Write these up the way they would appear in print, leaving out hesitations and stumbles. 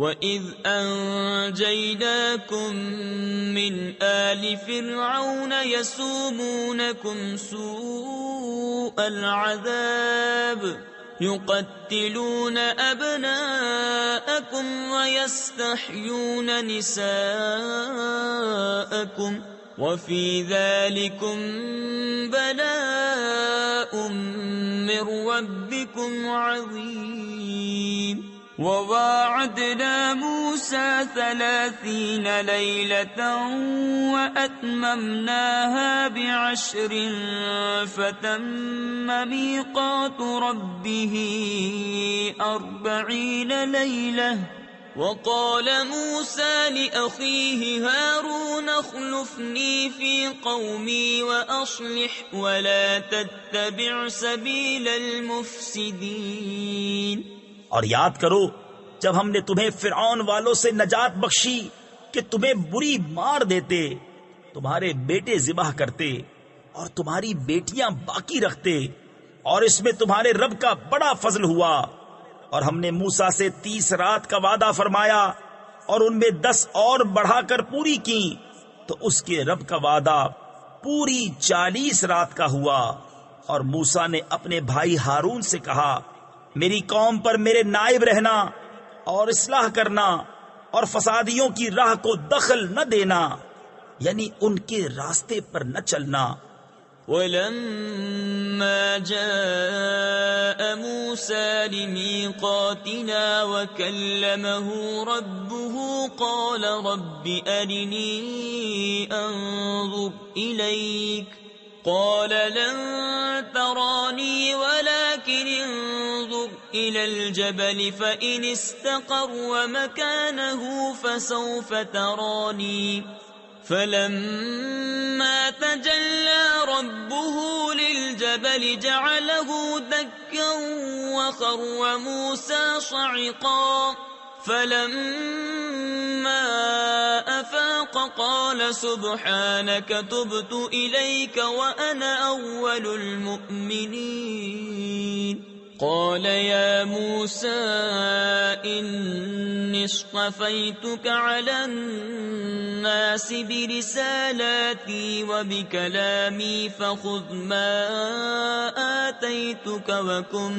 وَإِذْ أَنْجَيْنَاكُمْ مِنْ آلِ فِرْعَوْنَ يَسُومُونَكُمْ سُوءَ الْعَذَابِ يُقَتِّلُونَ أَبْنَاءَكُمْ وَيَسْتَحْيُونَ نِسَاءَكُمْ وَفِي ذَلِكُمْ بَلَاءٌ مِّن رَّبِّكُمْ عَظِيمٌ وَوَاعَدْنَا مُوسَى 30 لَيْلَةً وَأَتْمَمْنَاهَا ب10 فَتَمَّ مِيقَاتُ رَبِّهِ 40 لَيْلَةً وقال موسى لأخيه هارون اخلفني في قومي وأصلح ولا تتبع سبيل المفسدين۔ اور یاد کرو جب ہم نے تمہیں فرعون والوں سے نجات بخشی کہ تمہیں بری مار دیتے، تمہارے بیٹے ذبح کرتے اور تمہاری بیٹیاں باقی رکھتے، اور اس میں تمہارے رب کا بڑا فضل ہوا، اور ہم نے موسیٰ سے 30 رات کا وعدہ فرمایا اور ان میں 10 اور بڑھا کر پوری کی، تو اس کے رب کا وعدہ پوری 40 رات کا ہوا۔ اور موسیٰ نے اپنے بھائی ہارون سے کہا، میری قوم پر میرے نائب رہنا اور اصلاح کرنا اور فسادیوں کی راہ کو دخل نہ دینا، یعنی ان کے راستے پر نہ چلنا۔ وَلَمَّا جَاءَ مُوسَى لِمِيقَاتِنَا وَكَلَّمَهُ رَبُّهُ قَالَ رَبِّ أَرِنِي أَنظُرْ إِلَيْكَ قَالَ لَن تَرَانِي وَلَكِنِ انظُرْ إِلَى الْجَبَلِ فَإِنِ اسْتَقَرَّ مَكَانَهُ فَسَوْفَ تَرَانِي فَلَمَّا تَجَلَّى رَبُّهُ لِلْجَبَلِ جَعَلَهُ دَكًّا وَخَرَّ مُوسَى صَعِقًا فَلَمَّا أَفَاقَ قَالَ سُبْحَانَكَ تُبْتُ إِلَيْكَ وَأَنَا أَوَّلُ الْمُؤْمِنِينَ قال يا موسى إني اصطفيتك على الناس برسالاتي وبكلامي فخذ ما آتيتك وكن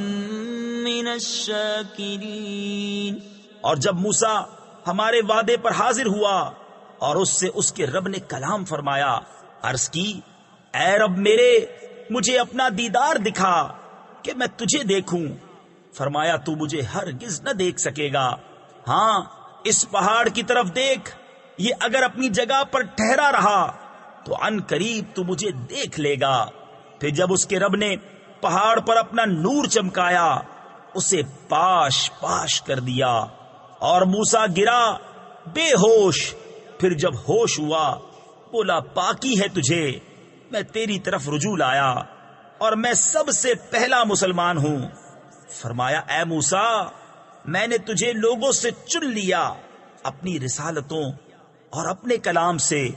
من الشاكرين۔ اور جب موسیٰ ہمارے وعدے پر حاضر ہوا اور اس سے اس کے رب نے کلام فرمایا، عرض کی، اے رب میرے، مجھے اپنا دیدار دکھا کہ میں تجھے دیکھوں۔ فرمایا، تو مجھے ہرگز نہ دیکھ سکے گا، ہاں اس پہاڑ کی طرف دیکھ، یہ اگر اپنی جگہ پر ٹھہرا رہا تو عن قریب تو مجھے دیکھ لے گا۔ پھر جب اس کے رب نے پہاڑ پر اپنا نور چمکایا، اسے پاش پاش کر دیا اور موسیٰ گرا بے ہوش۔ پھر جب ہوش ہوا بولا، پاکی ہے تجھے، میں تیری طرف رجوع لایا اور میں سب سے پہلا مسلمان ہوں۔ فرمایا، اے موسیٰ، میں نے تجھے لوگوں سے چن لیا اپنی رسالتوں اور اپنے کلام سے،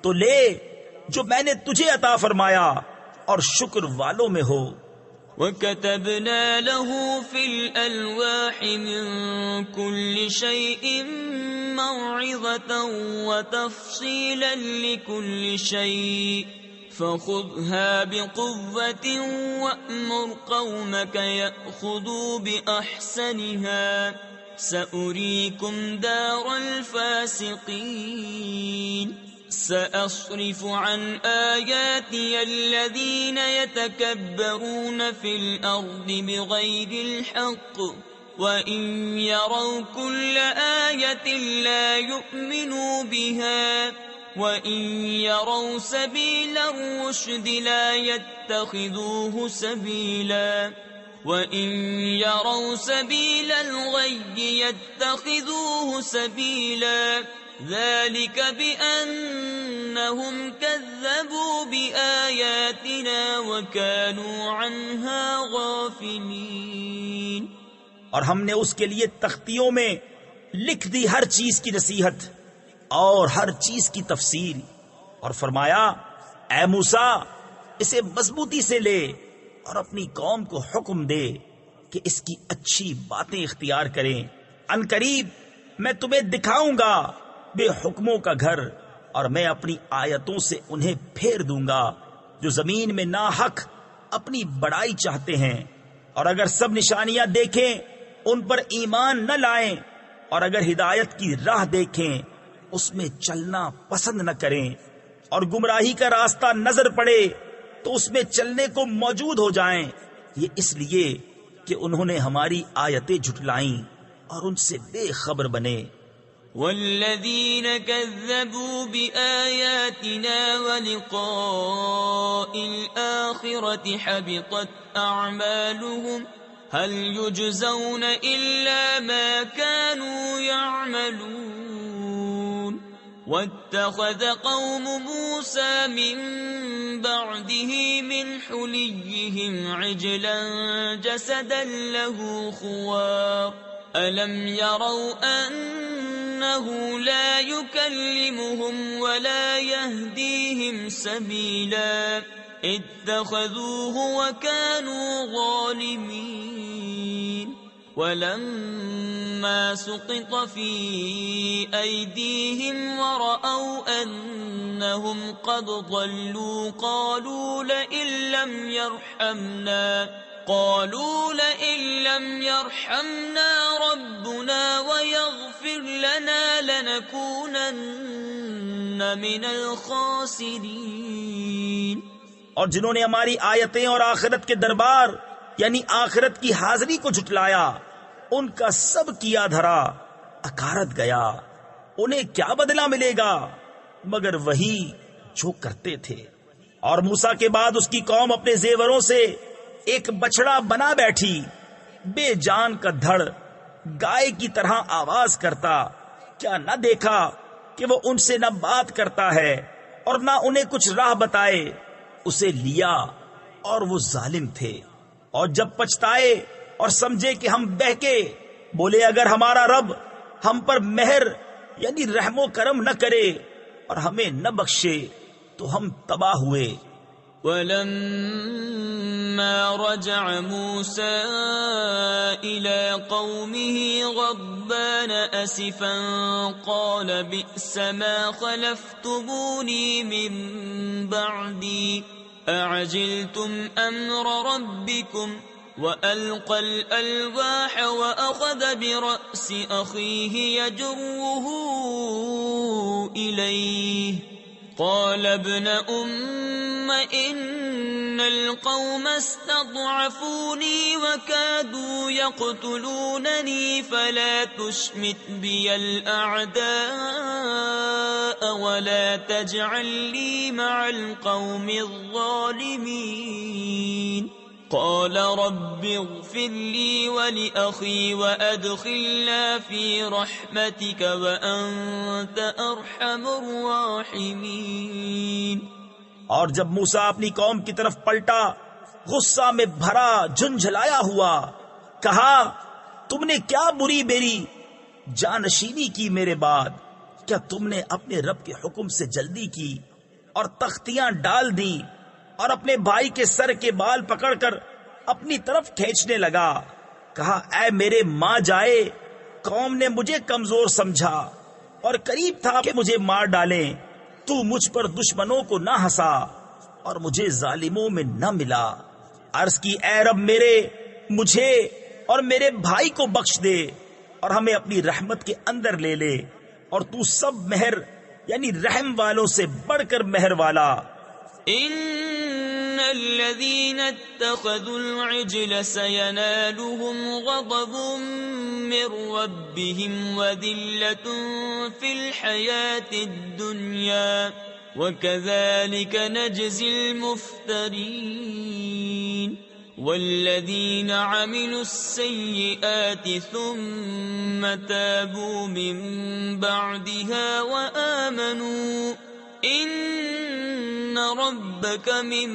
تو لے جو میں نے تجھے عطا فرمایا اور شکر والوں میں ہو۔ وَكَتَبْنَا لَهُ فِي الْأَلْوَاحِ مِن كُلِّ شَيْءٍ مَّوْعِظَةً وَتَفْصِيلًا لِّكُلِّ شَيْءٍ فَخُذْهَا بِقُوَّةٍ وَأْمُرْ قَوْمَكَ يَأْخُذُوا بِأَحْسَنِهَا سَأُرِيكُمْ دَارَ الْفَاسِقِينَ۔ سأصرف عن آياتي الذين يتكبرون في الأرض بغير الحق وإن يروا كل آية لا يؤمنوا بها وإن يروا سبيل الرشد لا يتخذوه سبيلا وإن يروا سبيل الغي يتخذوه سبيلا ذلك بأنهم كذبوا بآياتنا وكانوا عنها غافلين۔ اور ہم نے اس کے لیے تختیوں میں لکھ دی ہر چیز کی نصیحت اور ہر چیز کی تفصیل، اور فرمایا، اے موسیٰ، اسے مضبوطی سے لے اور اپنی قوم کو حکم دے کہ اس کی اچھی باتیں اختیار کریں، عن قریب میں تمہیں دکھاؤں گا بے حکموں کا گھر، اور میں اپنی آیتوں سے انہیں پھیر دوں گا جو زمین میں ناحق اپنی بڑائی چاہتے ہیں، اور اگر سب نشانیاں دیکھیں ان پر ایمان نہ لائیں، اور اگر ہدایت کی راہ دیکھیں اس میں چلنا پسند نہ کریں، اور گمراہی کا راستہ نظر پڑے تو اس میں چلنے کو موجود ہو جائیں، یہ اس لیے کہ انہوں نے ہماری آیتیں جھٹلائیں اور ان سے بے خبر بنے۔ والذین کذبوا بآیاتنا ولقاء الآخرة حبطت أعمالهم هل يجزون إلا ما كانوا يعملون واتخذ قوم موسى من بعده من حليهم عجلا جسدا له خوار ألم يروا أنه لا يكلمهم ولا يهديهم سبيلا اتخذوه وكانوا ظالمين ولما سقط في أيديهم ورأوا أنهم قد ضلوا قالوا لئن لم يرحمنا ربنا ويغفر لنا لنكونن من الخاسرين۔ اور جنہوں نے ہماری آیتیں اور آخرت کے دربار یعنی آخرت کی حاضری کو جھٹلایا، ان کا سب کیا دھرا اکارت گیا، انہیں کیا بدلہ ملے گا مگر وہی جو کرتے تھے۔ اور موسیٰ کے بعد اس کی قوم اپنے زیوروں سے ایک بچڑا بنا بیٹھی، بے جان کا دھڑ گائے کی طرح آواز کرتا، کیا نہ دیکھا کہ وہ ان سے نہ بات کرتا ہے اور نہ انہیں کچھ راہ بتائے، اسے لیا اور وہ ظالم تھے۔ اور جب پچھتائے اور سمجھے کہ ہم بہکے، بولے اگر ہمارا رب ہم پر مہر یعنی رحم و کرم نہ کرے اور ہمیں نہ بخشے تو ہم تباہ ہوئے۔ وَلَمَّا رَجَعَ مُوسَىٰ إِلَىٰ قَوْمِهِ غَضْبَانَ أَسِفًا قَالَ بِئْسَ مَا خَلَفْتُمُونِي مِن بَعْدِي أَعَجِلْتُمْ أَمْرَ رَبِّكُمْ وَأَلْقَى الْأَلْوَاحَ وَأَخَذَ بِرَأْسِ أَخِيهِ يَجُرُّهُ إِلَيْهِ قال ابن أم إن القوم استضعفوني وكادوا يقتلونني فلا تشمت بي الأعداء ولا تجعل لي مع القوم الظالمين قال رب اغفر لي ولأخي وأدخلنا في رحمتك وأنت أرحم الراحمين۔ اور جب موسیٰ اپنی قوم کی طرف پلٹا غصہ میں بھرا جھنجھلایا ہوا، کہا تم نے کیا بری بیری جانشینی کی میرے بعد؟ کیا تم نے اپنے رب کے حکم سے جلدی کی اور تختیاں ڈال دیں اور اپنے بھائی کے سر کے بال پکڑ کر اپنی طرف کھینچنے لگا؟ کہا اے میرے ماں جائے، قوم نے مجھے کمزور سمجھا اور قریب تھا کہ مجھے مار ڈالیں، تو مجھ پر دشمنوں کو نہ ہنسا اور مجھے ظالموں میں نہ ملا۔ عرض کی اے رب میرے، مجھے اور میرے بھائی کو بخش دے اور ہمیں اپنی رحمت کے اندر لے لے، اور تو سب مہر یعنی رحم والوں سے بڑھ کر مہر والا۔ ان الذين اتخذوا العجل سينالهم غضب من ربهم وذلة في الحياة الدنيا وكذلك نجزي المفترين والذين عملوا السيئات ثم تابوا من بعدها وآمنوا إن ربك من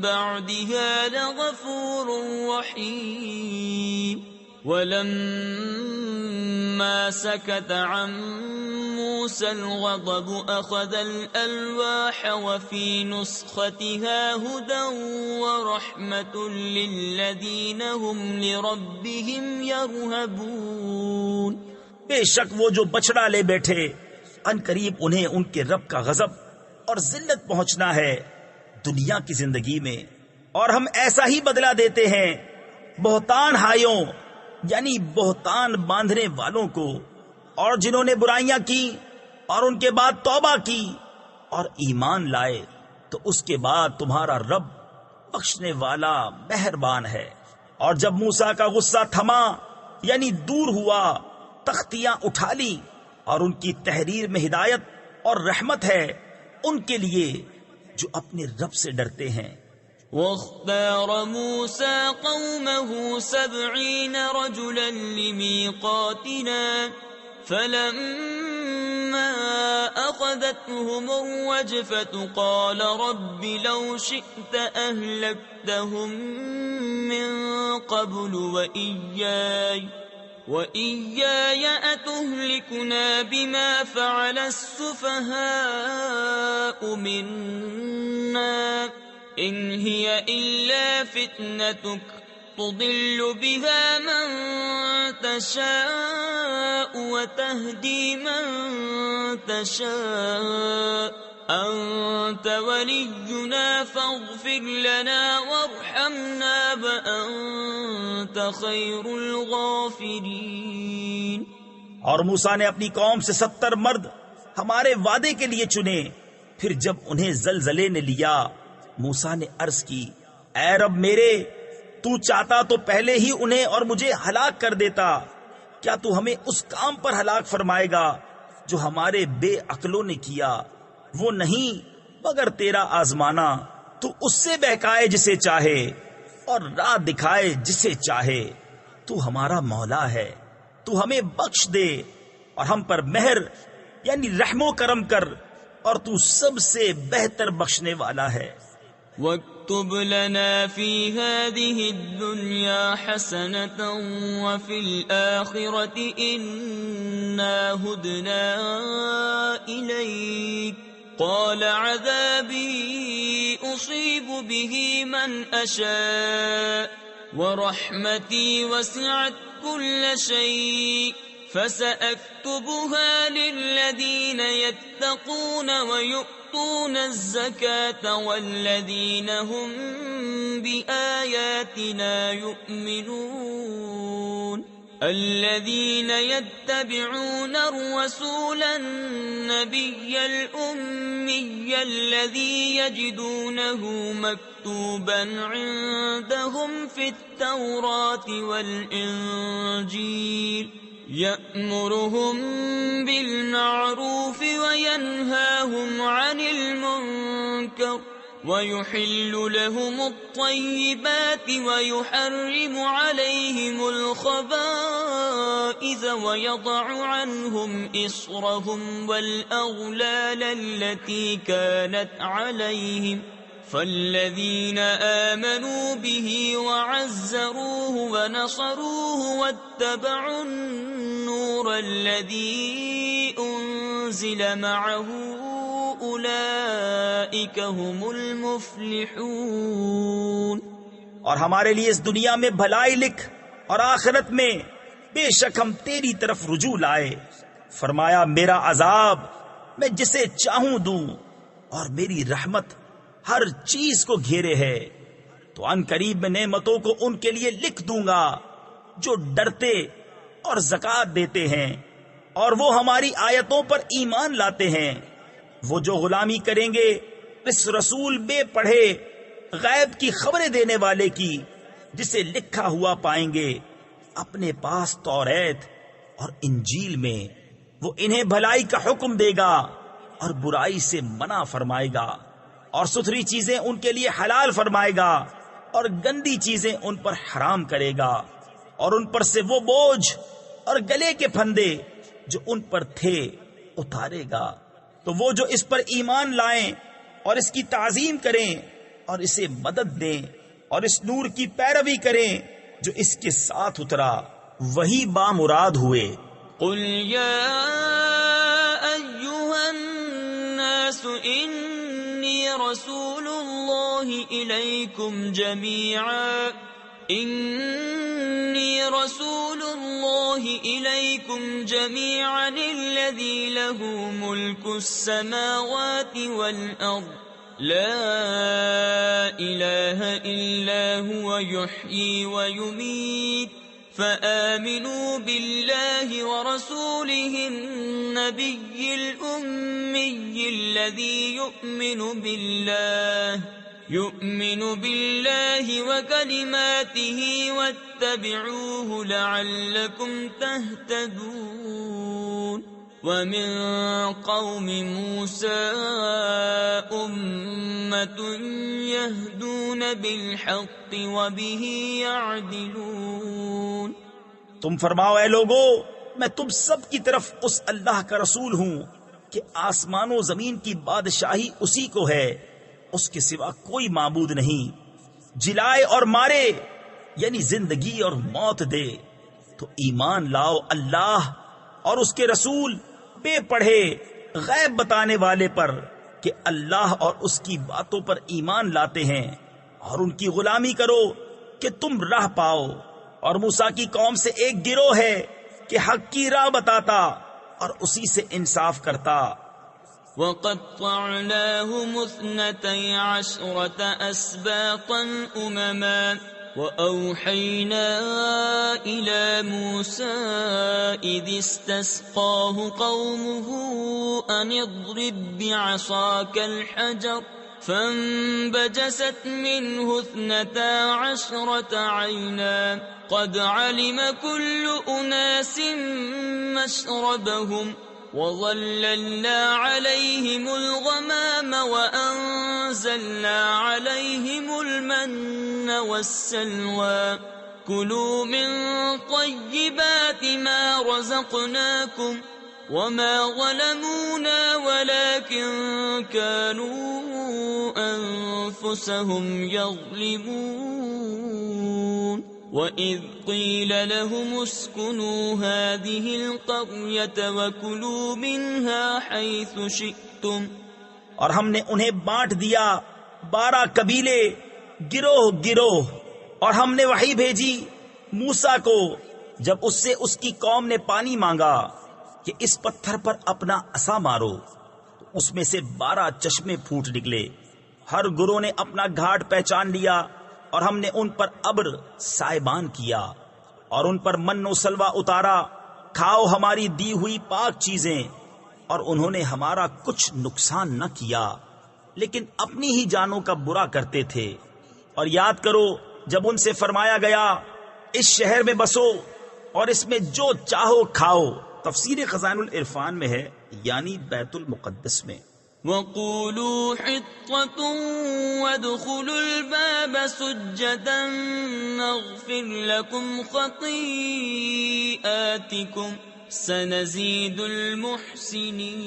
بعدها لغفور رحيم۔ ولما سكت عن موسى الغضب أخذ الألواح وفي نسختها هدى ورحمة للذين هم لربهم يرهبون بے شک وہ جو بچڑا لے بیٹھے ان قریب انہیں ان کے رب کا غضب اور ذلت پہنچنا ہے دنیا کی زندگی میں، اور ہم ایسا ہی بدلہ دیتے ہیں بہتان ہائیوں یعنی بہتان باندھنے والوں کو، اور جنہوں نے برائیاں کی اور ان کے بعد توبہ کی اور ایمان لائے تو اس کے بعد تمہارا رب بخشنے والا مہربان ہے۔ اور جب موسیٰ کا غصہ تھما یعنی دور ہوا، تختیاں اٹھا لی، اور ان کی تحریر میں ہدایت اور رحمت ہے ان کے لیے جو اپنے رب سے ڈرتے ہیں۔ واختار موسى قومه 70 رجلا لميقاتنا فلما أخذتهم الرجفة قال رب لو شئت أهلكتهم من قبل وإياي أتهلكنا بما فعل السفهاء منا إن هي إلا فتنتك تضل بها من تشاء وتهدي من تشاء أنت ولينا فاغفر لنا وارحمنا وأنت خير الغافرين۔ اور موسیٰ نے اپنی قوم سے 70 مرد ہمارے وعدے کے لیے چنے۔ پھر جب انہیں زلزلے نے لیا موسیٰ نے عرض کی، اے رب میرے، تو چاہتا تو پہلے ہی انہیں اور مجھے ہلاک کر دیتا، کیا تو ہمیں اس کام پر ہلاک فرمائے گا جو ہمارے بے عقلوں نے کیا؟ وہ نہیں مگر تیرا آزمانا، تو اس سے بہکائے جسے چاہے اور راہ دکھائے جسے چاہے، تو ہمارا مولا ہے، تو ہمیں بخش دے اور ہم پر مہر یعنی رحم و کرم کر، اور تو سب سے بہتر بخشنے والا ہے۔ واكتب لنا في هذه الدنيا حسنة وفي الآخرة إنا هدنا إليك قال عذابي أصيب به من أشاء ورحمتي وسعت كل شيء فسأكتبها للذين يتقون ويؤتون الزكاة والذين هم بآياتنا يؤمنون الذين يتبعون الرسول النبي الأمي الذي يجدونه مكتوبا عندهم في التوراة والإنجيل يأمرهم بالمعروف وينهاهم عن المنكر ويحل لهم الطيبات ويحرم عليهم الخبائث ويضع عنهم إصرهم والأغلال التي كانت عليهم فالذين آمنوا به وعزروه ونصروه واتبعوا النور الذي أنزل معه أولئك هم المفلحون۔ اور ہمارے لیے اس دنیا میں بھلائی لکھ اور آخرت میں بے شک ہم تیری طرف رجوع لائے۔ فرمایا میرا عذاب میں جسے چاہوں دوں اور میری رحمت ہر چیز کو گھیرے ہے، تو ان قریب میں نعمتوں کو ان کے لیے لکھ دوں گا جو ڈرتے اور زکوٰۃ دیتے ہیں اور وہ ہماری آیتوں پر ایمان لاتے ہیں۔ وہ جو غلامی کریں گے اس رسول بے پڑھے غیب کی خبریں دینے والے کی جسے لکھا ہوا پائیں گے اپنے پاس توریت اور انجیل میں۔ وہ انہیں بھلائی کا حکم دے گا اور برائی سے منع فرمائے گا، اور ستھری چیزیں ان کے لیے حلال فرمائے گا اور گندی چیزیں ان پر حرام کرے گا، اور ان پر سے وہ بوجھ اور گلے کے پھندے جو ان پر تھے اتارے گا۔ تو وہ جو اس پر ایمان لائیں اور اس کی تعظیم کریں اور اسے مدد دیں اور اس نور کی پیروی کریں جو اس کے ساتھ اترا، وہی بامراد ہوئے۔ قل یا ایھا الناس انی رسول اللہ الیکم جمیعا انی رسول اللہ الله إليكم جميعا الذي له ملك السماوات والأرض لا إله إلا هو يحيي ويميت فآمنوا بالله ورسوله النبي الأمي الذي يؤمن بالله وكلماته واتبعوه لعلكم تهتدون ومن قوم موسى أمة يهدون بالحق وبه يعدلون۔ تم فرماؤ اے لوگو، میں تم سب کی طرف اس اللہ کا رسول ہوں کہ آسمان و زمین کی بادشاہی اسی کو ہے، اس کے سوا کوئی معبود نہیں، جلائے اور مارے یعنی زندگی اور موت دے، تو ایمان لاؤ اللہ اور اس کے رسول بے پڑھے غیب بتانے والے پر کہ اللہ اور اس کی باتوں پر ایمان لاتے ہیں، اور ان کی غلامی کرو کہ تم راہ پاؤ۔ اور موسیٰ کی قوم سے ایک گروہ ہے کہ حق کی راہ بتاتا اور اسی سے انصاف کرتا۔ وَقَطَّعْنَاهُمُ 12 أَسْبَاطًا أُمَمًا وَأَوْحَيْنَا إِلَى مُوسَىٰ إِذِ اسْتَسْقَاهُ قَوْمُهُ أَنِ اضْرِب بِّعَصَاكَ الْحَجَرَ فانبجست منه 12 عينا قد علم كل أناس مشربهم وظللنا عليهم الغمام وأنزلنا عليهم المن والسلوى كلوا من طيبات ما رزقناكم وما ظلمونا ولكن كانوا أنفسهم يظلمون وإذ قيل لهم اسكنوا هذه القرية وكلوا منها حيث شئتم۔ اور ہم نے انہیں بانٹ دیا 12 قبیلے گروہ گروہ، اور ہم نے وحی بھیجی موسیٰ کو جب اس سے اس کی قوم نے پانی مانگا کہ اس پتھر پر اپنا عصا مارو، تو اس میں سے 12 چشمے پھوٹ نکلے۔ ہر گروہ نے اپنا گھاٹ پہچان لیا، اور ہم نے ان پر ابر سائبان کیا اور ان پر من و سلوہ اتارا، کھاؤ ہماری دی ہوئی پاک چیزیں، اور انہوں نے ہمارا کچھ نقصان نہ کیا لیکن اپنی ہی جانوں کا برا کرتے تھے۔ اور یاد کرو جب ان سے فرمایا گیا اس شہر میں بسو اور اس میں جو چاہو کھاؤ، تفسیر خزائن العرفان میں ہے یعنی بیت المقدس میں۔ وَقُولُوا حِطَّةٌ وَادْخُلُوا الْبَابَ سُجَّدًا نَغْفِرْ لَكُمْ خَطِيئَاتِكُمْ سَنَزِيدُ الْمُحْسِنِينَ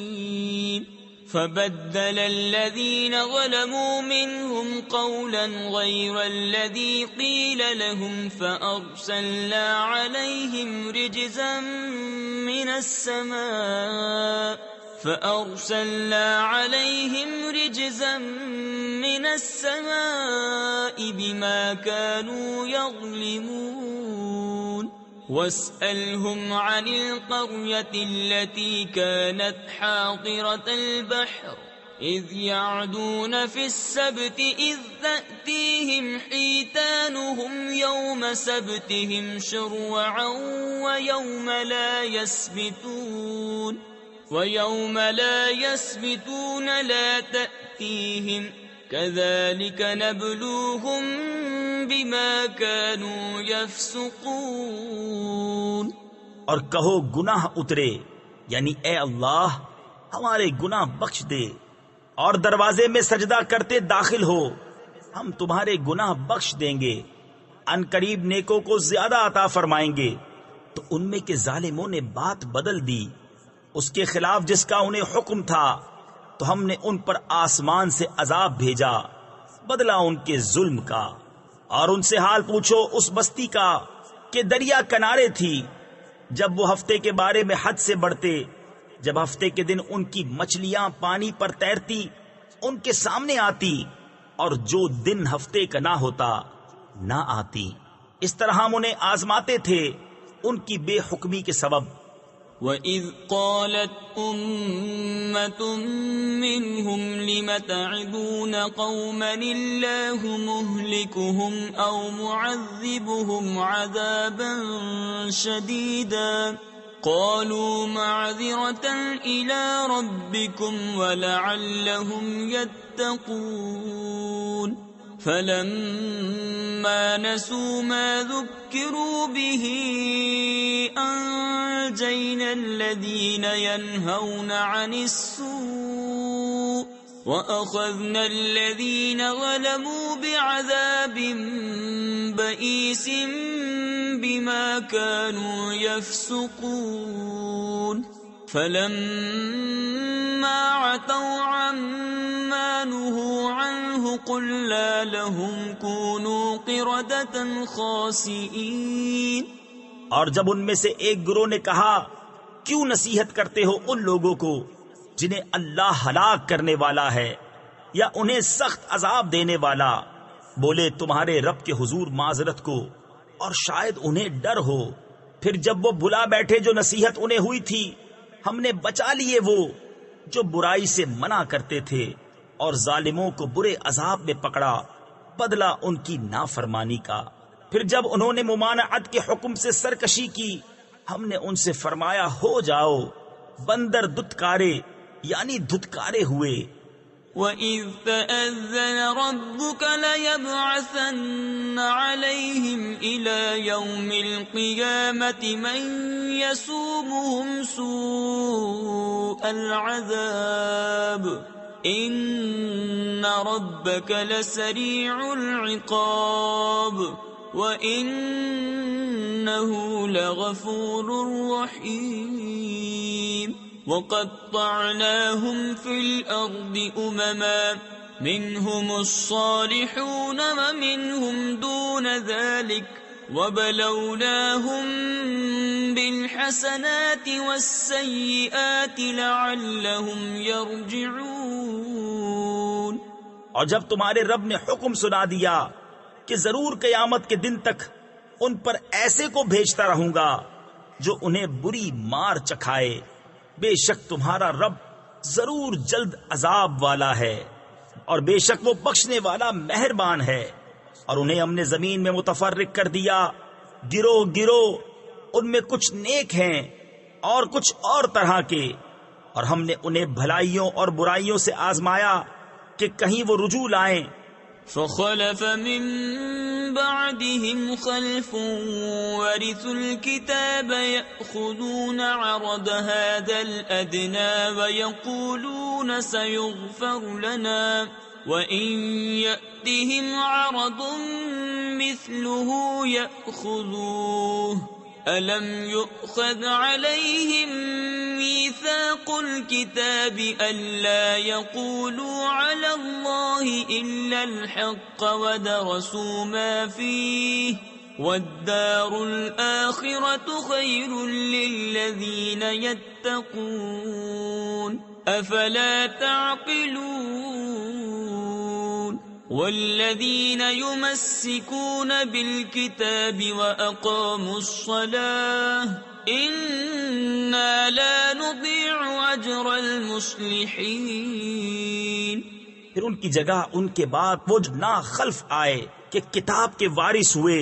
فَبَدَّلَ الَّذِينَ ظَلَمُوا مِنْهُمْ قَوْلًا غَيْرَ الَّذِي قِيلَ لَهُمْ فَأَرْسَلْنَا عَلَيْهِمْ رِجْزًا مِّنَ السَّمَاءِ بِمَا كَانُوا يَظْلِمُونَ وَاسْأَلْهُمْ عَنِ الْقَرْيَةِ الَّتِي كَانَتْ حَاضِرَةَ الْبَحْرِ إِذْ يَعْدُونَ فِي السَّبْتِ إِذْ تَأْتِيهِمْ حِيتَانُهُمْ يَوْمَ سَبْتِهِمْ شُرَّعًا وَيَوْمَ لَا يَسْبِتُونَ لَا تَأْتِيهِمْ كَذَلِكَ نَبْلُوهُمْ بِمَا كَانُوا يَفْسُقُونَ۔ اور کہو گناہ اترے یعنی اے اللہ ہمارے گناہ بخش دے، اور دروازے میں سجدہ کرتے داخل ہو، ہم تمہارے گناہ بخش دیں گے، ان قریب نیکوں کو زیادہ عطا فرمائیں گے۔ تو ان میں کے ظالموں نے بات بدل دی، اس کے خلاف جس کا انہیں حکم تھا، تو ہم نے ان پر آسمان سے عذاب بھیجا بدلہ ان کے ظلم کا۔ اور ان سے حال پوچھو اس بستی کا کہ دریا کنارے تھی، جب وہ ہفتے کے بارے میں حد سے بڑھتے، جب ہفتے کے دن ان کی مچھلیاں پانی پر تیرتی ان کے سامنے آتی، اور جو دن ہفتے کا نہ ہوتا نہ آتی۔ اس طرح ہم انہیں آزماتے تھے ان کی بے حکمی کے سبب۔ وَإِذْ قَالَتْ أُمَّةٌ مِّنْهُمْ لِمَ تَعِظُونَ قَوْمًا اللَّهُ مُهْلِكُهُمْ أَوْ مُعَذِّبُهُمْ عَذَابًا شَدِيدًا قَالُوا مَعْذِرَةً إِلَى رَبِّكُمْ وَلَعَلَّهُمْ يَتَّقُونَ فَلَمَّا نَسُوا مَا ذُكِّرُوا بِهِ أَنجَيْنَا الَّذِينَ يَنْهَوْنَ عَنِ السُّوءِ وَأَخَذْنَا الَّذِينَ ظَلَمُوا بِعَذَابٍ بَئِيسٍ بِمَا كَانُوا يَفْسُقُونَ فَلَمَّا عَتَوْا عَمَّا نُهُوا عَنْهُ قُلْنَا لَهُمْ كُونُوا قِرَدَةً خَاسِئِينَ۔ اور جب ان میں سے ایک گروہ نے کہا کیوں نصیحت کرتے ہو ان لوگوں کو جنہیں اللہ ہلاک کرنے والا ہے یا انہیں سخت عذاب دینے والا، بولے تمہارے رب کے حضور معذرت کو، اور شاید انہیں ڈر ہو۔ پھر جب وہ بلا بیٹھے جو نصیحت انہیں ہوئی تھی، ہم نے بچا لیے وہ جو برائی سے منع کرتے تھے، اور ظالموں کو برے عذاب میں پکڑا، بدلہ ان کی نافرمانی کا۔ پھر جب انہوں نے ممانعت کے حکم سے سرکشی کی، ہم نے ان سے فرمایا ہو جاؤ بندر دھتکارے، یعنی دھتکارے ہوئے۔ وَإِذْ تَأَذَّنَ رَبُّكَ لَيَبْعَثَنَّ عَلَيْهِمْ إِلَى يَوْمِ الْقِيَامَةِ مَنْ يَسُومُهُمْ سُوءَ الْعَذَابِ إِنَّ رَبَّكَ لَسَرِيعُ الْعِقَابِ وَإِنَّهُ لَغَفُورٌ رَحِيمٌ۔ وَقَطَّعْنَاهُمْ فِي الْأَرْضِ أُمَمًا مِّنْهُمُ الصَّالِحُونَ وَمِنْهُمْ دُونَ ذَلِكَ وَبَلَوْنَاهُمْ بِالْحَسَنَاتِ وَالسَّيِّئَاتِ لَعَلَّهُمْ يَرْجِعُونَ۔ اور جب تمہارے رب نے حکم سنا دیا کہ ضرور قیامت کے دن تک ان پر ایسے کو بھیجتا رہوں گا جو انہیں بری مار چکھائے، بے شک تمہارا رب ضرور جلد عذاب والا ہے، اور بے شک وہ بخشنے والا مہربان ہے۔ اور انہیں ہم نے زمین میں متفرق کر دیا گروہ گروہ، ان میں کچھ نیک ہیں اور کچھ اور طرح کے، اور ہم نے انہیں بھلائیوں اور برائیوں سے آزمایا کہ کہیں وہ رجوع لائیں۔ فخلف من بعدهم خلف ورثوا الكتاب يأخذون عرض هذا الأدنى ويقولون سيغفر لنا وإن يأتهم عرض مثله يأخذوه ألم يؤخذ عليهم ميثاق الكتاب ألا يقولوا على الله إلا الحق ودرسوا ما فيه والدار الآخرة خير للذين يتقون أفلا تعقلون والذين يمسكون بالكتاب وأقاموا الصلاة إنا لا نضيع أجر المصلحين۔ پھر ان کی جگہ ان کے بعد وہ نا خلف آئے کہ کتاب کے وارث ہوئے،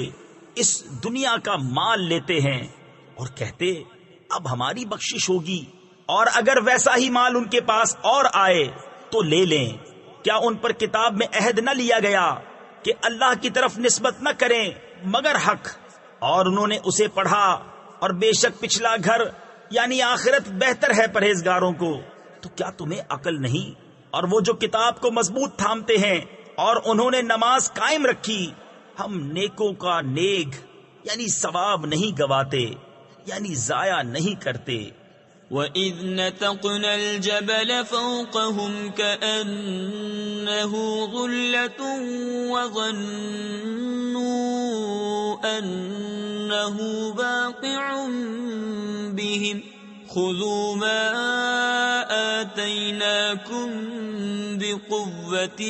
اس دنیا کا مال لیتے ہیں اور کہتے اب ہماری بخشش ہوگی، اور اگر ویسا ہی مال ان کے پاس اور آئے تو لے لیں۔ کیا ان پر کتاب میں عہد نہ لیا گیا کہ اللہ کی طرف نسبت نہ کریں مگر حق، اور انہوں نے اسے پڑھا، اور بے شک پچھلا گھر یعنی آخرت بہتر ہے پرہیزگاروں کو۔ تو کیا تمہیں عقل نہیں؟ اور وہ جو کتاب کو مضبوط تھامتے ہیں اور انہوں نے نماز قائم رکھی، ہم نیکوں کا نیک یعنی ثواب نہیں گواتے، یعنی ضائع نہیں کرتے۔ وَإِذْ نَتَقْنَا الْجَبَلَ فَوْقَهُمْ كَأَنَّهُ ظُلَّةٌ وَظَنُّوا أَنَّهُ بَاقِعٌ بِهِمْ خُذُوا مَا آتَيْنَاكُمْ بِقُوَّةٍ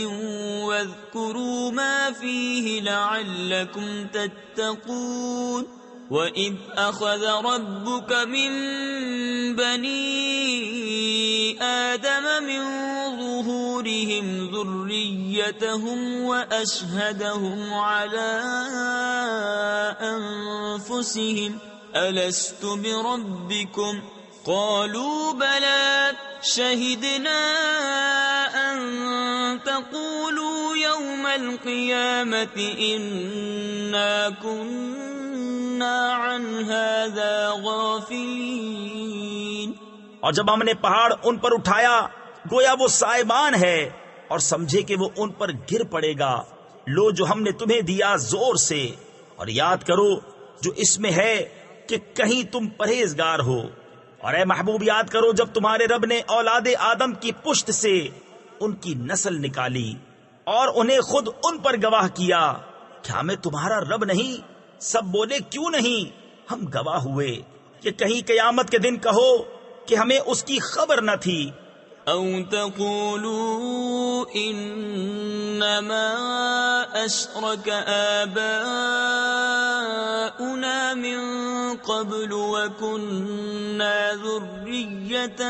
وَاذْكُرُوا مَا فِيهِ لَعَلَّكُمْ تَتَّقُونَ وَإِذْ أَخَذَ رَبُّكَ مِنْ بَنِي آدَمَ مِنْ ظُهُورِهِمْ ذُرِّيَّتَهُمْ وَأَشْهَدَهُمْ عَلَى أَنفُسِهِمْ أَلَسْتُ بِرَبِّكُمْ قَالُوا بَلَى شَهِدْنَا أَنْ تَقُولُوا يَوْمَ الْقِيَامَةِ إِنَّا كُنَّا عَنْ هَذَا غَافِلِينَ۔ اور جب ہم نے پہاڑ ان پر اٹھایا گویا وہ سائبان ہے، اور سمجھے کہ وہ ان پر گر پڑے گا، لو جو ہم نے تمہیں دیا زور سے، اور یاد کرو جو اس میں ہے کہ کہیں تم پرہیزگار ہو۔ اور اے محبوب یاد کرو جب تمہارے رب نے اولاد آدم کی پشت سے ان کی نسل نکالی اور انہیں خود ان پر گواہ کیا، کیا میں تمہارا رب نہیں؟ سب بولے کیوں نہیں، ہم گواہ ہوئے کہ کہیں قیامت کے دن کہو کہ ہمیں اس کی خبر نہ تھی۔ او تقولوا انما اشرك آباؤنا من قبل وكنا ذرية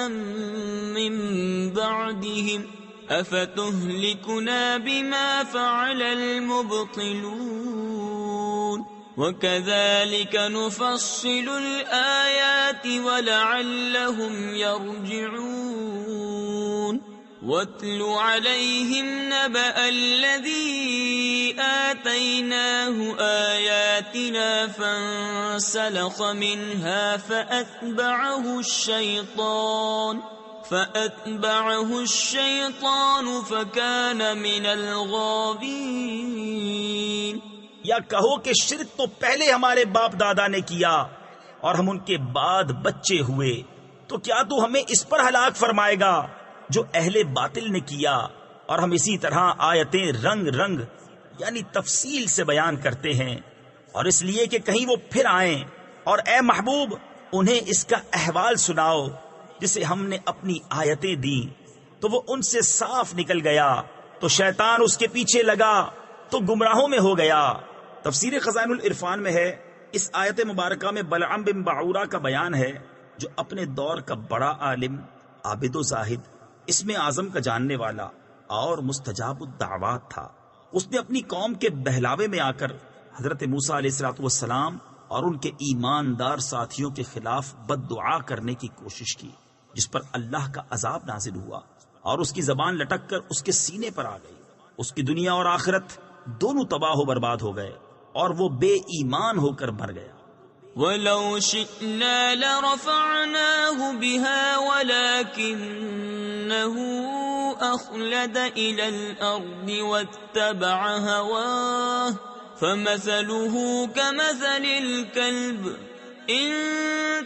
من بعدهم افتهلكنا بما فعل المبطلون وكذلك نفصل الآيات ولعلهم يرجعون واتل عليهم نبأ الذي آتيناه آياتنا فانسلخ منها فأتبعه الشيطان فكان من الغاوين۔ یا کہو کہ شرک تو پہلے ہمارے باپ دادا نے کیا اور ہم ان کے بعد بچے ہوئے، تو کیا تو ہمیں اس پر ہلاک فرمائے گا جو اہل باطل نے کیا؟ اور ہم اسی طرح آیتیں رنگ رنگ یعنی تفصیل سے بیان کرتے ہیں، اور اس لیے کہ کہیں وہ پھر آئیں۔ اور اے محبوب انہیں اس کا احوال سناؤ جسے ہم نے اپنی آیتیں دیں تو وہ ان سے صاف نکل گیا، تو شیطان اس کے پیچھے لگا تو گمراہوں میں ہو گیا۔ تفسیر خزائن العرفان میں ہے، اس آیت مبارکہ میں بلعم بن بعورہ کا بیان ہے جو اپنے دور کا بڑا عالم، عابد و زاہد، اسم اعظم کا جاننے والا اور مستجاب الدعوات تھا۔ اس نے اپنی قوم کے بہلاوے میں آ کر حضرت موسیٰ علیہ السلام اور ان کے ایماندار ساتھیوں کے خلاف بد دعا کرنے کی کوشش کی، جس پر اللہ کا عذاب نازل ہوا اور اس کی زبان لٹک کر اس کے سینے پر آ گئی۔ اس کی دنیا اور آخرت دونوں تباہ و برباد ہو گئے اور وہ بے ایمان ہو کر مر گیا۔ وَلَوْ شِئْنَا لَرَفَعْنَاهُ بِهَا وَلَكِنَّهُ أَخْلَدَ إِلَى الْأَرْضِ وَاتَّبَعَ هَوَاهُ فَمَثَلُهُ كَمَثَلِ الْكَلْبِ إِن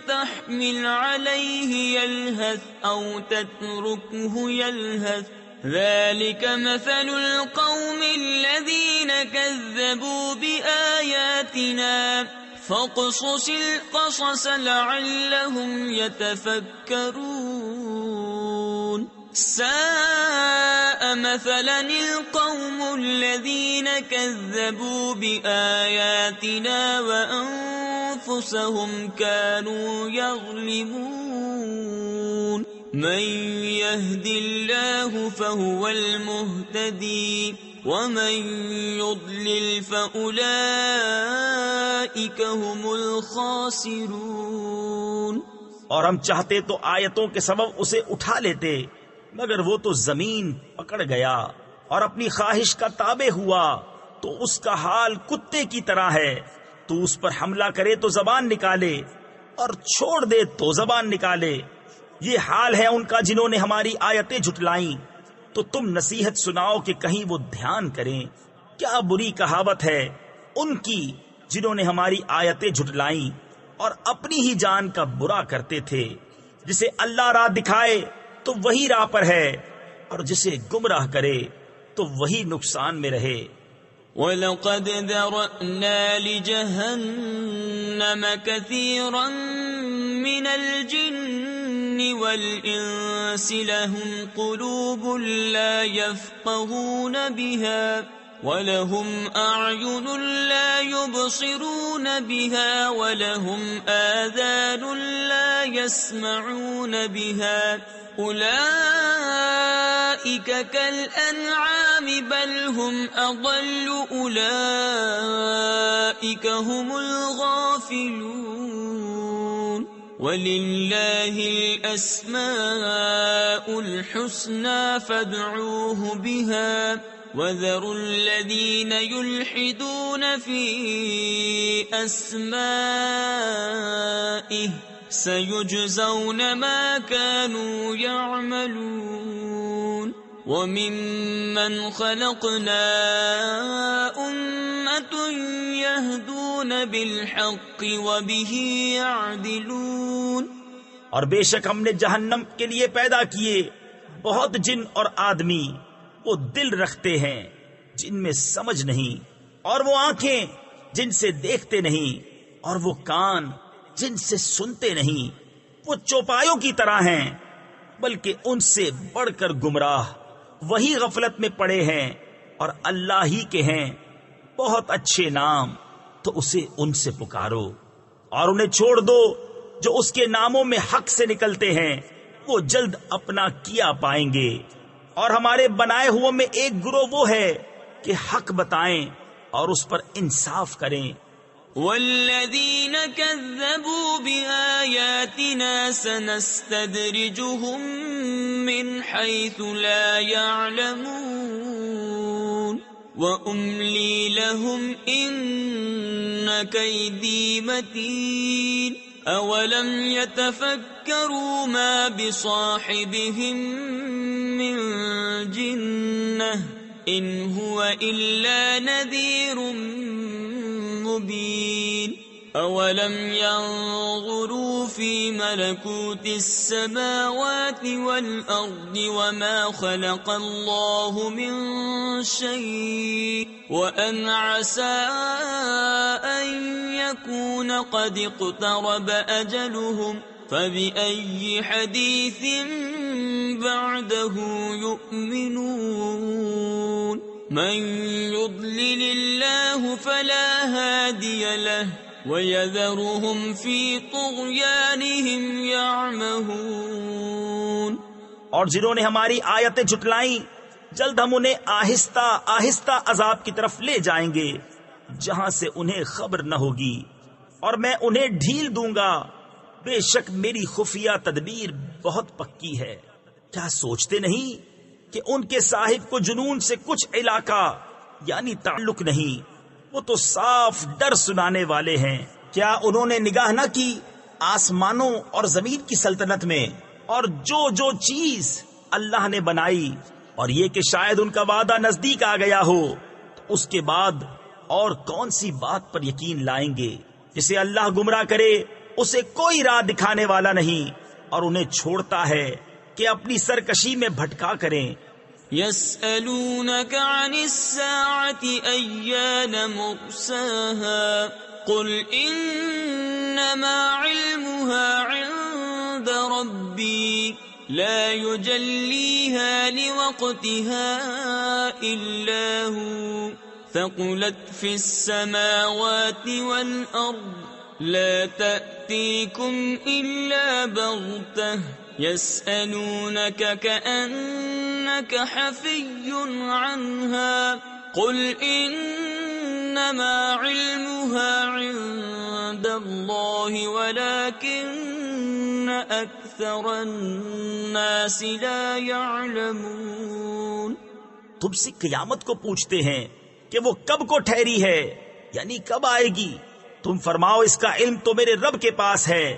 تَحْمِلْ عَلَيْهِ يَلْهَثْ أَوْ تَتْرُكْهُ يَلْهَثْ ذلك مثل القوم الذين كذبوا بآياتنا فاقصص القصص لعلهم يتفكرون ساء مثلا القوم الذين كذبوا بآياتنا وأنفسهم كانوا يظلمون من يهد الله فهو المهتدي ومن يضلل فأولئك هم الخاسرون۔ اور ہم چاہتے تو آیتوں کے سبب اسے اٹھا لیتے، مگر وہ تو زمین پکڑ گیا اور اپنی خواہش کا تابع ہوا، تو اس کا حال کتے کی طرح ہے۔ تو اس پر حملہ کرے تو زبان نکالے اور چھوڑ دے تو زبان نکالے۔ یہ حال ہے ان کا جنہوں نے ہماری آیتیں جھٹلائیں، تو تم نصیحت سناؤ کہ کہیں وہ دھیان کریں۔ کیا بری کہاوت ہے ان کی جنہوں نے ہماری آیتیں جھٹلائیں اور اپنی ہی جان کا برا کرتے تھے۔ جسے اللہ راہ دکھائے تو وہی راہ پر ہے، اور جسے گمراہ کرے تو وہی نقصان میں رہے۔ وَلَقَدْ ذَرَأْنَا لِجَهَنَّمَ كَثِيرًا مِنَ الْجِنِّ وَالْإِنسِ لَهُمْ قُلُوبٌ لَا يَفْقَهُونَ بِهَا وَلَهُمْ أَعْيُنٌ لَا يُبْصِرُونَ بِهَا وَلَهُمْ آذَانٌ لَا يَسْمَعُونَ بِهَا أُولَئِكَ كَالْأَنْعَامِ بَلْ هُمْ أَضَلُّ أُولَئِكَ هُمُ الْغَافِلُونَ وَلِلَّهِ الْأَسْمَاءُ الْحُسْنَى فَادْعُوهُ بِهَا وَذَرُوا الَّذِينَ يُلْحِدُونَ فِي أَسْمَائِهِ سَيُجْزَوْنَ مَا كَانُوا يَعْمَلُونَ وَمِمَّنْ خَلَقْنَا أُمَّةٌ يَهْدُونَ بِالْحَقِّ وَبِهِ يَعْدِلُونَ اور بے شک ہم نے جہنم کے لیے پیدا کیے بہت جن اور آدمی، وہ دل رکھتے ہیں جن میں سمجھ نہیں، اور وہ آنکھیں جن سے دیکھتے نہیں، اور وہ کان جن سے سنتے نہیں، وہ چوپایوں کی طرح ہیں، بلکہ ان سے بڑھ کر گمراہ وہی غفلت میں پڑے ہیں، اور اللہ ہی کے ہیں بہت اچھے نام، تو اسے ان سے پکارو، اور انہیں چھوڑ دو جو اس کے ناموں میں حق سے نکلتے ہیں، وہ جلد اپنا کیا پائیں گے۔ اور ہمارے بنائے ہوئے میں ایک گروہ وہ ہے کہ حق بتائیں اور اس پر انصاف کریں۔ والذین کذبوا بآیاتنا سنستدرجهم من حیث لا يعلمون وأملی لهم ان کیدی متین اولم يتفکروا ما بصاحبهم من جنة ان هو الا نذیر مبین اولم ينظروا في ملكوت السماوات والأرض وما خلق الله من شيء وأن عسى أن يكون قد اقترب أجلهم فبأي حديث بعده يؤمنون من يضلل الله فلا هادي له وَيَذَرُهُمْ فِي طُغْيَانِهِمْ يَعْمَهُونَ اور جنہوں نے ہماری آیتیں جھٹلائیں جلد ہم انہیں آہستہ آہستہ عذاب کی طرف لے جائیں گے جہاں سے انہیں خبر نہ ہوگی، اور میں انہیں ڈھیل دوں گا، بے شک میری خفیہ تدبیر بہت پکی ہے۔ کیا سوچتے نہیں کہ ان کے صاحب کو جنون سے کچھ علاقہ یعنی تعلق نہیں، وہ تو صاف ڈر سنانے والے ہیں۔ کیا انہوں نے نگاہ نہ کی آسمانوں اور زمین کی سلطنت میں، اور جو جو چیز اللہ نے بنائی، اور یہ کہ شاید ان کا وعدہ نزدیک آ گیا ہو، تو اس کے بعد اور کون سی بات پر یقین لائیں گے؟ جسے اللہ گمراہ کرے اسے کوئی راہ دکھانے والا نہیں، اور انہیں چھوڑتا ہے کہ اپنی سرکشی میں بھٹکا کریں۔ يسألونك عن الساعة أيان مرساها قل إنما علمها عند ربي لا يجليها لوقتها إلا هو ثقلت في السماوات والأرض لا تأتيكم إلا بغتة يسألونك كأنك حفي عنها قل إنما علمها عند الله ولكن أكثر الناس لا يعلمون۔ تم سے قیامت کو پوچھتے ہیں کہ وہ کب کو ٹھہری ہے، یعنی کب آئے گی؟ تم فرماؤ اس کا علم تو میرے رب کے پاس ہے،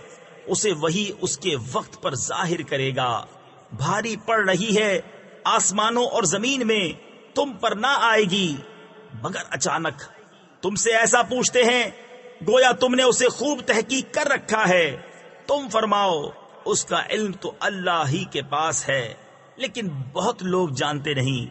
اسے وہی اس کے وقت پر ظاہر کرے گا۔ بھاری پڑ رہی ہے آسمانوں اور زمین میں، تم پر نہ آئے گی مگر اچانک۔ تم سے ایسا پوچھتے ہیں گویا تم نے اسے خوب تحقیق کر رکھا ہے۔ تم فرماؤ اس کا علم تو اللہ ہی کے پاس ہے، لیکن بہت لوگ جانتے نہیں۔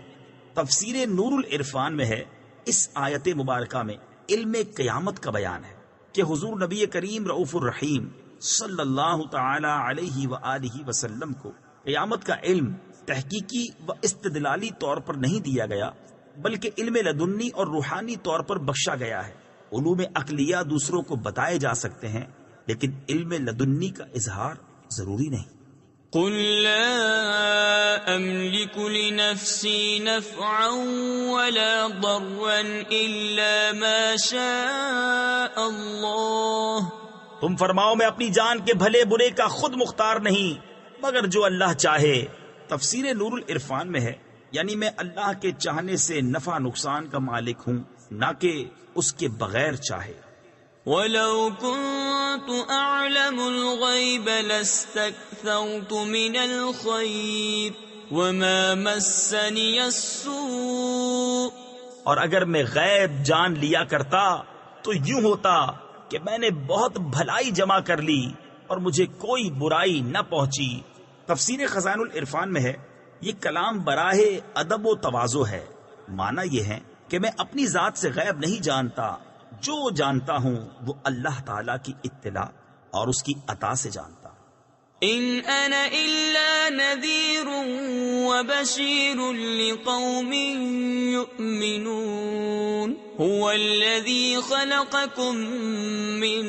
تفسیر نور العرفان میں ہے، اس آیت مبارکہ میں علم قیامت کا بیان ہے کہ حضور نبی کریم رؤوف الرحیم صلی اللہ تعالی علیہ وآلہ وسلم کو قیامت کا علم تحقیقی و استدلالی طور پر نہیں دیا گیا، بلکہ علم لدنی اور روحانی طور پر بخشا گیا ہے۔ علوم عقلیہ دوسروں کو بتائے جا سکتے ہیں، لیکن علم لدنی کا اظہار ضروری نہیں۔ قل لا أملك لنفسي نفعا ولا ضرا إلا ما شاء الله۔ تم فرماؤ میں اپنی جان کے بھلے برے کا خود مختار نہیں مگر جو اللہ چاہے۔ تفسیر نور العرفان میں ہے، یعنی میں اللہ کے چاہنے سے نفع نقصان کا مالک ہوں، نہ کہ اس کے بغیر چاہے۔ وَلَوْ كُنْتُ أَعْلَمُ الْغَيْبَ لَاسْتَكْثَرْتُ مِنَ الْخَيْرِ وَمَا مَسَّنِيَ السُّوءُ۔ اور اگر میں غیب جان لیا کرتا تو یوں ہوتا کہ میں نے بہت بھلائی جمع کر لی اور مجھے کوئی برائی نہ پہنچی۔ تفسیر خزائن العرفان میں ہے، یہ کلام براہ ادب و تواضع ہے۔ معنی یہ ہے کہ میں اپنی ذات سے غیب نہیں جانتا، جو جانتا ہوں وہ اللہ تعالی کی اطلاع اور اس کی عطا سے جانتا ہوں۔ ان انا الا نذیر وبشیر لقوم یؤمنون هو الذی خلقکم من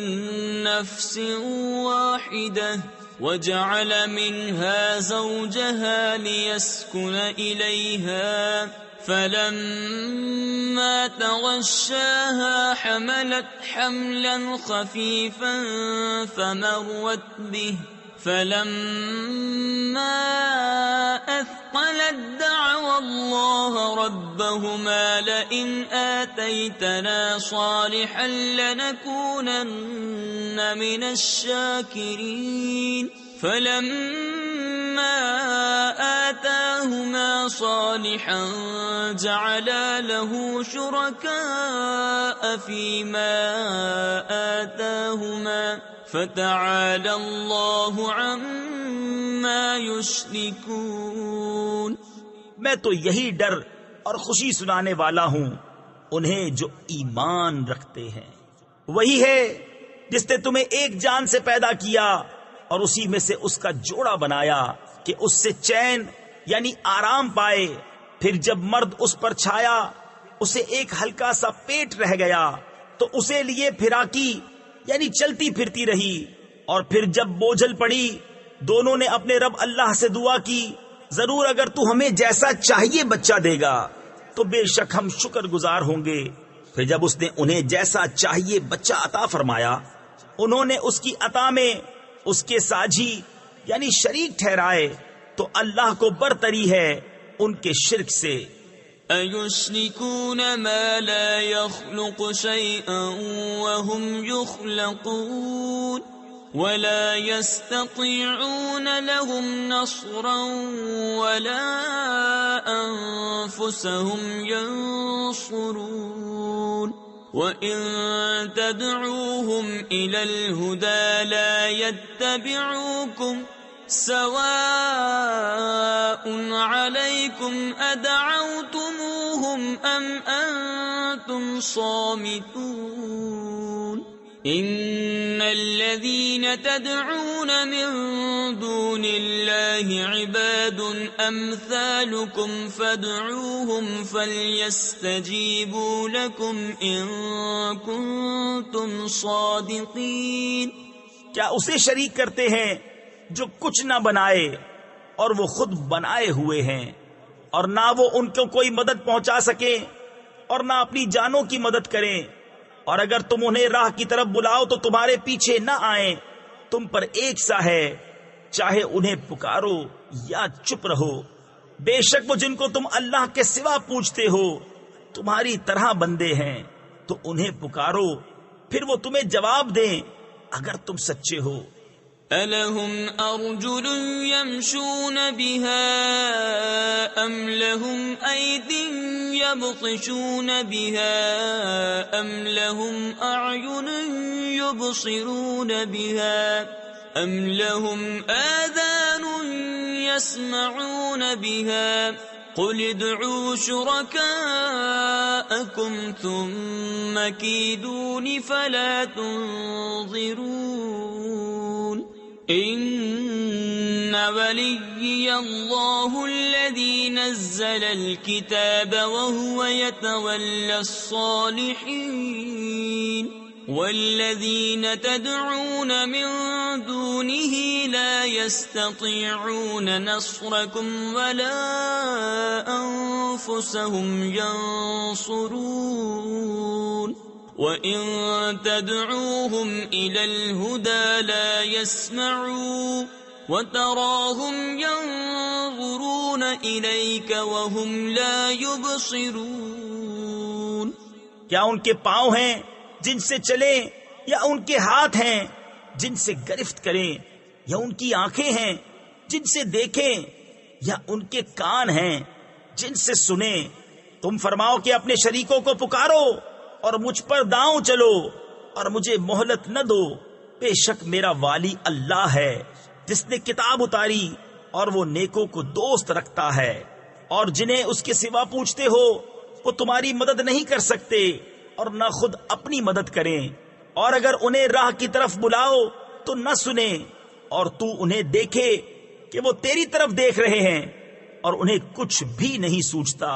نفس واحدة وجعل منها زوجها ليسكن إليها فلما تغشاها حملت حملا خفيفا فمرت به فلما أثقلت دعوا الله ربهما لئن آتيتنا صالحا لنكونن من الشاكرين فلما آتاهما صالحا جعلا له شركاء فيما آتاهما فتعالى الله عما يشركون۔ میں تو یہی ڈر اور خوشی سنانے والا ہوں انہیں جو ایمان رکھتے ہیں۔ وہی ہے جس نے تمہیں ایک جان سے پیدا کیا اور اسی میں سے اس کا جوڑا بنایا کہ اس سے چین یعنی آرام پائے۔ پھر جب مرد اس پر چھایا اسے ایک ہلکا سا پیٹ رہ گیا تو اسے لیے پھراکی یعنی چلتی پھرتی رہی، اور پھر جب بوجھل پڑی دونوں نے اپنے رب اللہ سے دعا کی، ضرور اگر تو ہمیں جیسا چاہیے بچہ دے گا تو بے شک ہم شکر گزار ہوں گے۔ پھر جب اس نے انہیں جیسا چاہیے بچہ عطا فرمایا، انہوں نے اس کی عطا میں اس کے ساجھی یعنی شریک ٹھہرائے، تو اللہ کو برتری ہے ان کے شرک سے۔ أَيُشْرِكُونَ مَا لَا يَخْلُقُ شَيْئًا وَهُمْ يُخْلَقُونَ وَلَا يَسْتَطِيعُونَ لَهُمْ نَصْرًا وَلَا أَنفُسَهُمْ يَنصُرُونَ وَإِن تَدْعُوهُمْ إِلَى الْهُدَى لَا يَتَّبِعُوكُمْ سواء عليكم أدعوتموهم أم أنتم صامتون إن الذين تدعون من دون الله عباد أمثالكم فادعوهم فليستجيبوا لكم إن كنتم صادقين۔ کیا اسے شریک کرتے ہیں جو کچھ نہ بنائے اور وہ خود بنائے ہوئے ہیں، اور نہ وہ ان کو کوئی مدد پہنچا سکیں اور نہ اپنی جانوں کی مدد کریں، اور اگر تم انہیں راہ کی طرف بلاؤ تو تمہارے پیچھے نہ آئیں، تم پر ایک سا ہے، چاہے انہیں پکارو یا چپ رہو۔ بے شک وہ جن کو تم اللہ کے سوا پوچھتے ہو تمہاری طرح بندے ہیں، تو انہیں پکارو پھر وہ تمہیں جواب دیں اگر تم سچے ہو۔ أَلَهُمْ أَرْجُلٌ يَمْشُونَ بِهَا أَمْ لَهُمْ أَيْدٍ يَبْطِشُونَ بِهَا أَمْ لَهُمْ أَعْيُنٌ يُبْصِرُونَ بِهَا أَمْ لَهُمْ آذَانٌ يَسْمَعُونَ بِهَا قُلِ ادْعُوا شُرَكَاءَكُمْ ثُمَّ كِيدُونِ فَلَا تُنظِرُونَ۔ إن وليي الله الذي نزل الكتاب وهو يتولى الصالحين والذين تدعون من دونه لا يستطيعون نصركم ولا أنفسهم ينصرون وَإِن تَدْعُوهُمْ إِلَى الْهُدَى لَا يَسْمَعُوا وَتَرَاهُمْ يَنظُرُونَ إِلَيْكَ وَهُمْ لَا يُبْصِرُونَ کیا ان کے پاؤں ہیں جن سے چلیں یا ان کے ہاتھ ہیں جن سے گرفت کریں یا ان کی آنکھیں ہیں جن سے دیکھیں یا ان کے کان ہیں جن سے سنیں؟ تم فرماؤ کہ اپنے شریکوں کو پکارو اور مجھ پر داؤں چلو اور مجھے مہلت نہ دو. بے شک میرا والی اللہ ہے جس نے کتاب اتاری اور وہ نیکوں کو دوست رکھتا ہے، اور جنہیں اس کے سوا پوچھتے ہو وہ تمہاری مدد نہیں کر سکتے اور نہ خود اپنی مدد کریں، اور اگر انہیں راہ کی طرف بلاؤ تو نہ سنیں، اور تو انہیں دیکھے کہ وہ تیری طرف دیکھ رہے ہیں اور انہیں کچھ بھی نہیں سوچتا.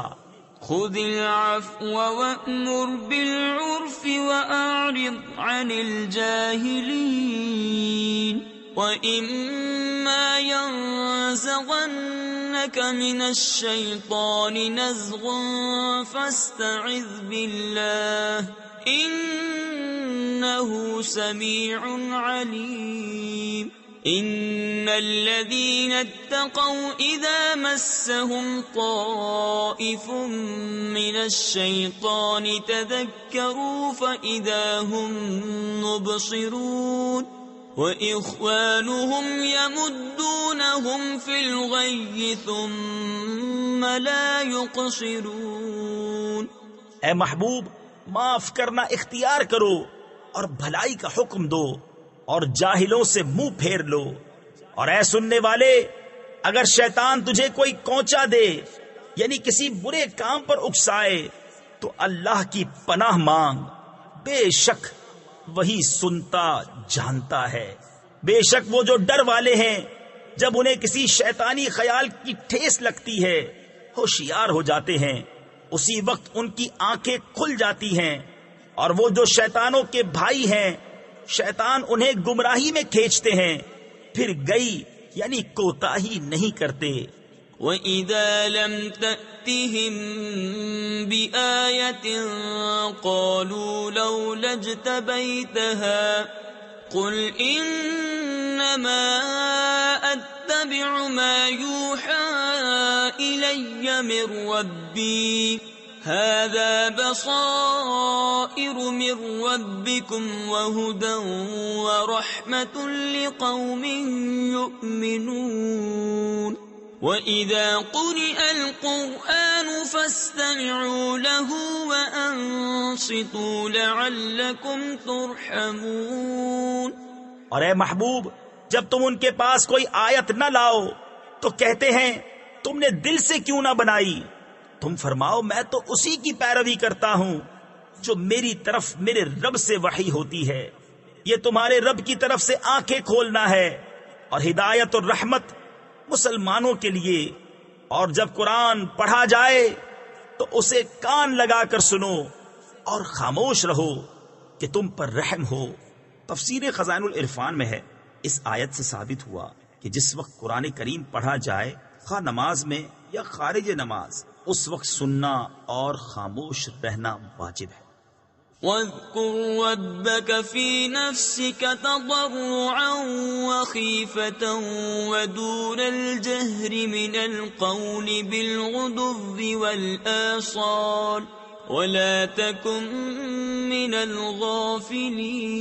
خذ العفو وأمر بالعرف وأعرض عن الجاهلين وإما ينزغنك من الشيطان نزغ فاستعذ بالله إنه سميع عليم. إن الذين اتقوا إذا مسهم طائف من الشيطان تذكروا فإذا هم مبصرون وإخوانهم يمدونهم في الغي ثم لا يقصرون. اے محبوب، معاف کرنا اختیار کرو اور بھلائی کا حکم دو اور جاہلوں سے منہ پھیر لو. اور اے سننے والے، اگر شیطان تجھے کوئی کونچا دے یعنی کسی برے کام پر اکسائے تو اللہ کی پناہ مانگ، بے شک وہی سنتا جانتا ہے. بے شک وہ جو ڈر والے ہیں جب انہیں کسی شیطانی خیال کی ٹھیس لگتی ہے ہوشیار ہو جاتے ہیں، اسی وقت ان کی آنکھیں کھل جاتی ہیں. اور وہ جو شیطانوں کے بھائی ہیں، شیطان انہیں گمراہی میں کھینچتے ہیں، پھر گئی یعنی کوتاہی نہیں کرتے. وَإِذَا لَمْ تَأْتِهِمْ بِآيَةٍ قَالُوا لَوْلَا اجْتَبَيْتَهَا قُلْ إِنَّمَا أَتَّبِعُ مَا يُوحَى إِلَيَّ مِنْ رَبِّي هَذَا بَصَائِرُ مِنْ رَبِّكُمْ وَهُدًى وَرَحْمَةٌ لِقَوْمٍ يُؤْمِنُونَ. وَإِذَا قُرِئَ الْقُرْآنُ فَاسْتَمِعُوا لَهُ وَأَنصِتُوا لَعَلَّكُمْ تُرْحَمُونَ. اور اے محبوب، جب تم ان کے پاس کوئی آیت نہ لاؤ تو کہتے ہیں تم نے دل سے کیوں نہ بنائی. تم فرماؤ میں تو اسی کی پیروی کرتا ہوں جو میری طرف میرے رب سے وحی ہوتی ہے. یہ تمہارے رب کی طرف سے آنکھیں کھولنا ہے اور ہدایت اور رحمت مسلمانوں کے لیے. اور جب قرآن پڑھا جائے تو اسے کان لگا کر سنو اور خاموش رہو کہ تم پر رحم ہو. تفسیر خزائن العرفان میں ہے، اس آیت سے ثابت ہوا کہ جس وقت قرآن کریم پڑھا جائے، خواہ نماز میں یا خارج نماز، اس وقت سننا اور خاموش رہنا واجب ہے. وَاذْكُرْ رَبَّكَ فِي نَفْسِكَ تَضَرُّعًا وَخِيفَةً وَدُونَ الْجَهْرِ مِنَ الْقَوْلِ بِالْغُدُوِّ وَالْآصَالِ وَلَا تَكُن مِّنَ الْغَافِلِينَ.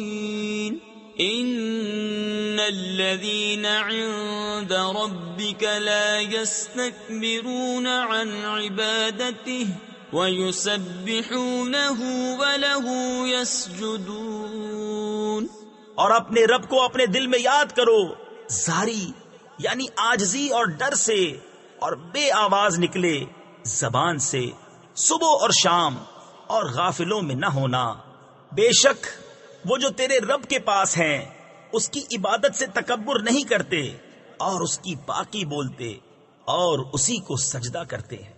إِنَّ الَّذِينَ عِندَ رَبِّكَ لَا يَسْتَكْبِرُونَ عَنْ عِبَادَتِهِ وَيُسَبِّحُونَهُ وَلَهُ يَسْجُدُونَ. اور اپنے رب کو اپنے دل میں یاد کرو، زاری یعنی عاجزی اور ڈر سے، اور بے آواز نکلے زبان سے، صبح اور شام، اور غافلوں میں نہ ہونا. بے شک وہ جو تیرے رب کے پاس ہیں اس کی عبادت سے تکبر نہیں کرتے اور اس کی باقی بولتے اور اسی کو سجدہ کرتے ہیں۔